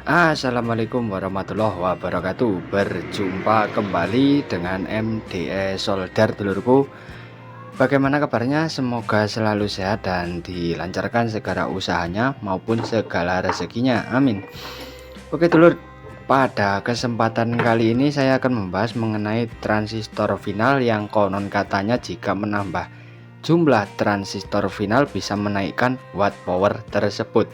Assalamualaikum warahmatullahi wabarakatuh. Berjumpa kembali dengan MDE Solder dulurku. Bagaimana kabarnya? Semoga selalu sehat dan dilancarkan segala usahanya maupun segala rezekinya. Amin. Oke dulur, pada kesempatan kali ini saya akan membahas mengenai transistor final yang konon katanya jika menambah jumlah transistor final bisa menaikkan watt power tersebut.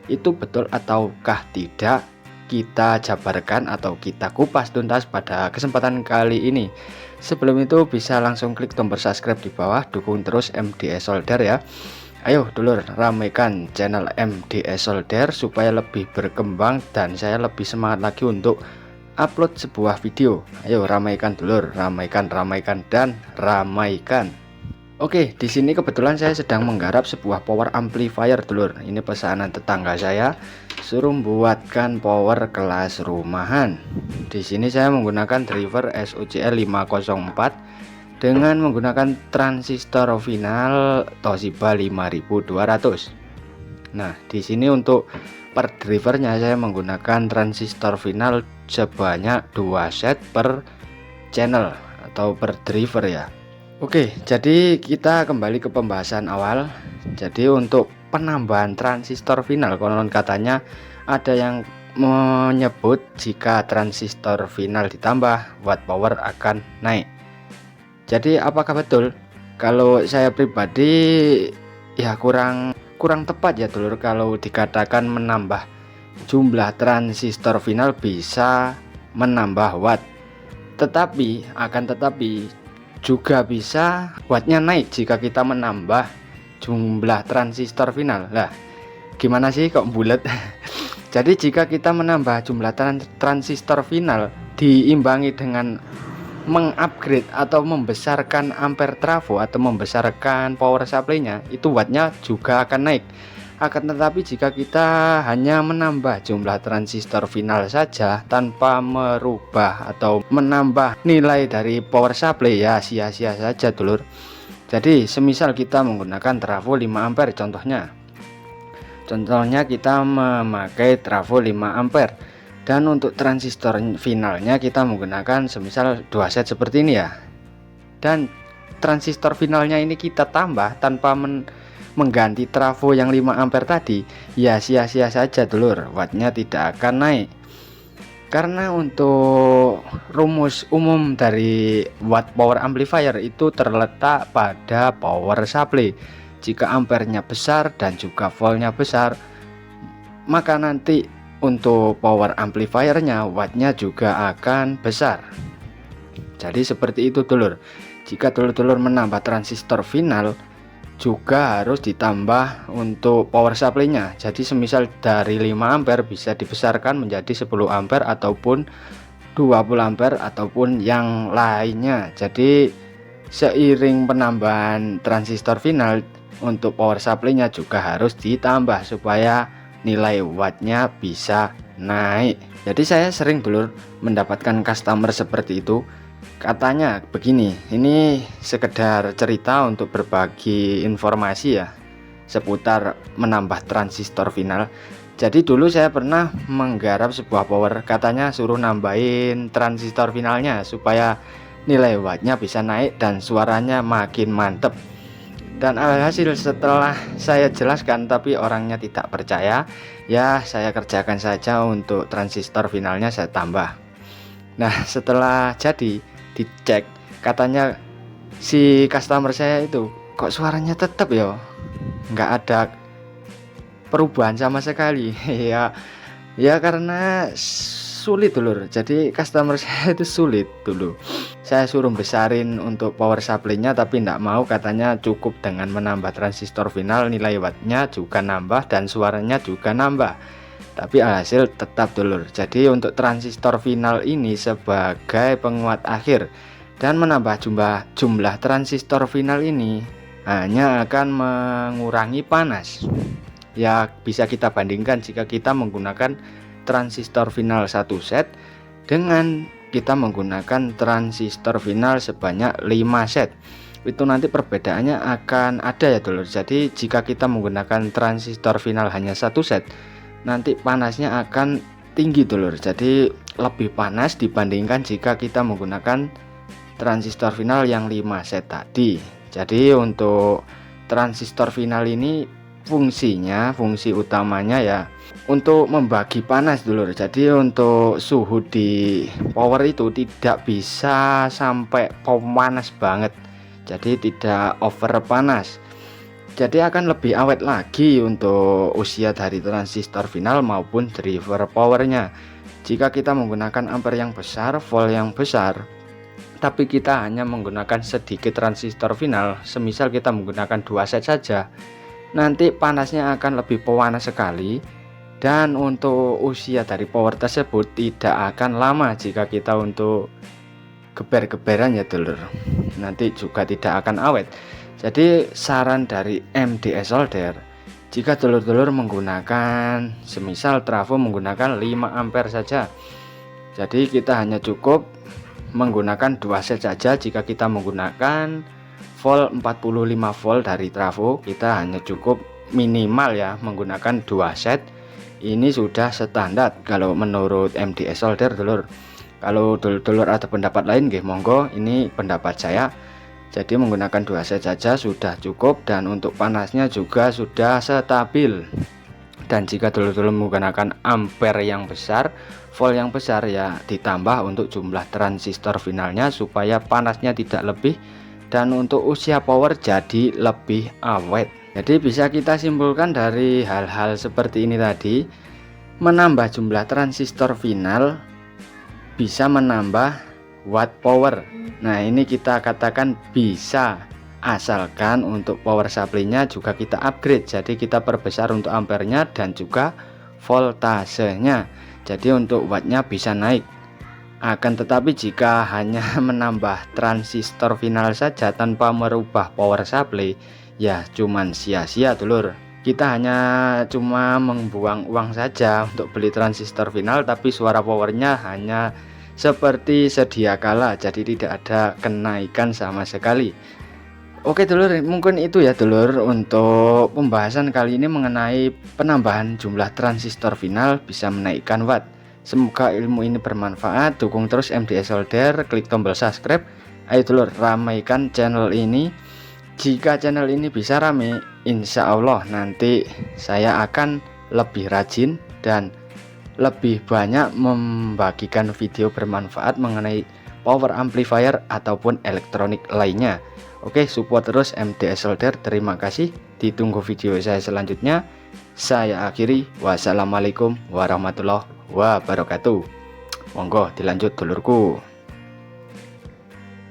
Itu betul ataukah tidak? Kita jabarkan atau kita kupas tuntas pada kesempatan kali ini. Sebelum itu bisa langsung klik tombol subscribe di bawah, dukung terus MDE Solder ya. Ayo dulur, ramaikan channel MDE Solder supaya lebih berkembang dan saya lebih semangat lagi untuk upload sebuah video. Ayo ramaikan dulur, ramaikan dan ramaikan. Oke, di sini kebetulan saya sedang menggarap sebuah power amplifier dulur. Ini pesanan tetangga saya, suruh buatkan power kelas rumahan. Di sini saya menggunakan driver SOCL 504 dengan menggunakan transistor final Toshiba 5200. Nah, di sini untuk per drivernya saya menggunakan transistor final sebanyak 2 set per channel atau per driver ya. Oke, jadi kita kembali ke pembahasan awal. Jadi untuk penambahan transistor final, konon katanya ada yang menyebut jika transistor final ditambah, watt power akan naik. Jadi apakah betul? Kalau saya pribadi ya kurang tepat ya dulur kalau dikatakan menambah jumlah transistor final bisa menambah watt. Tetapi juga bisa wattnya naik jika kita menambah jumlah transistor final. Lah, gimana sih kok bulat? Jadi jika kita menambah jumlah transistor final diimbangi dengan mengupgrade atau membesarkan ampere trafo atau membesarkan power supply-nya, itu wattnya juga akan naik. Akan tetapi jika kita hanya menambah jumlah transistor final saja tanpa merubah atau menambah nilai dari power supply, ya sia-sia saja dulur. Jadi semisal kita menggunakan trafo 5 ampere contohnya kita memakai trafo 5 ampere dan untuk transistor finalnya kita menggunakan semisal 2 set seperti ini ya, dan transistor finalnya ini kita tambah tanpa mengganti trafo yang 5 ampere tadi, ya sia-sia saja dulur, wattnya tidak akan naik. Karena untuk rumus umum dari watt power amplifier itu terletak pada power supply. Jika ampernya besar dan juga voltnya besar, maka nanti untuk power amplifiernya wattnya juga akan besar. Jadi seperti itu dulur. Jika dulur-dulur menambah transistor final, juga harus ditambah untuk power supply-nya. Jadi semisal dari 5 ampere bisa dibesarkan menjadi 10 ampere ataupun 20 ampere ataupun yang lainnya. Jadi seiring penambahan transistor final untuk power supply-nya juga harus ditambah supaya nilai wattnya bisa naik. Jadi saya sering dulur mendapatkan customer seperti itu. Katanya begini, ini sekedar cerita untuk berbagi informasi ya seputar menambah transistor final. Jadi dulu saya pernah menggarap sebuah power, katanya suruh nambahin transistor finalnya supaya nilai wattnya bisa naik dan suaranya makin mantep. Dan alhasil setelah saya jelaskan tapi orangnya tidak percaya, ya saya kerjakan saja untuk transistor finalnya saya tambah. Nah setelah jadi dicek, katanya si customer saya itu kok suaranya tetap ya nggak ada perubahan sama sekali. ya karena sulit dulur. Jadi customer saya itu sulit dulu. Saya suruh besarin untuk power supply-nya tapi tidak mau, katanya cukup dengan menambah transistor final, nilai wattnya juga nambah dan suaranya juga nambah. Tapi alhasil tetap dulur. Jadi untuk transistor final ini sebagai penguat akhir dan menambah jumlah transistor final ini hanya akan mengurangi panas. Ya bisa kita bandingkan jika kita menggunakan transistor final 1 set dengan kita menggunakan transistor final sebanyak 5 set. Itu nanti perbedaannya akan ada ya dulur. Jadi jika kita menggunakan transistor final hanya 1 set, nanti panasnya akan tinggi dulur, jadi lebih panas dibandingkan jika kita menggunakan transistor final yang 5 set tadi. Jadi untuk transistor final ini fungsi utamanya ya untuk membagi panas dulur. Jadi untuk suhu di power itu tidak bisa sampai panas banget, jadi tidak over panas, jadi akan lebih awet lagi untuk usia dari transistor final maupun driver powernya. Jika kita menggunakan ampere yang besar, volt yang besar, tapi kita hanya menggunakan sedikit transistor final, semisal kita menggunakan 2 set saja, nanti panasnya akan lebih panas sekali. Dan untuk usia dari power tersebut tidak akan lama jika kita untuk geber-geberan ya dulur, nanti juga tidak akan awet. Jadi saran dari MDS Solder, jika dulur-dulur menggunakan semisal trafo menggunakan 5 ampere saja, jadi kita hanya cukup menggunakan 2 set saja. Jika kita menggunakan volt 45 volt dari trafo, kita hanya cukup minimal ya menggunakan 2 set. Ini sudah standar kalau menurut MDS Solder dulur. Kalau dulur-dulur ada pendapat lain nggih monggo, ini pendapat saya. Jadi menggunakan 2 set saja sudah cukup, dan untuk panasnya juga sudah stabil. Dan jika dulur-dulur menggunakan ampere yang besar, volt yang besar, ya ditambah untuk jumlah transistor finalnya supaya panasnya tidak lebih, dan untuk usia power jadi lebih awet. Jadi bisa kita simpulkan dari hal-hal seperti ini tadi, menambah jumlah transistor final bisa menambah watt power. Nah ini kita katakan bisa, asalkan untuk power supply-nya juga kita upgrade, jadi kita perbesar untuk ampernya dan juga voltasenya, jadi untuk wattnya bisa naik. Akan tetapi jika hanya menambah transistor final saja tanpa merubah power supply, ya cuman sia-sia dulur. Kita hanya cuma membuang uang saja untuk beli transistor final, tapi suara powernya hanya seperti sedia kala, jadi tidak ada kenaikan sama sekali. Oke dulur, mungkin itu ya dulur untuk pembahasan kali ini mengenai penambahan jumlah transistor final bisa menaikkan watt. Semoga ilmu ini bermanfaat. Dukung terus MDS Solder, klik tombol subscribe. Ayo dulur, ramaikan channel ini. Jika channel ini bisa rame, insya Allah nanti saya akan lebih rajin dan lebih banyak membagikan video bermanfaat mengenai power amplifier ataupun elektronik lainnya. Oke, support terus MDS Solder. Terima kasih. Ditunggu video saya selanjutnya. Saya akhiri. Wassalamualaikum warahmatullahi wabarakatuh. Monggo dilanjut dulurku.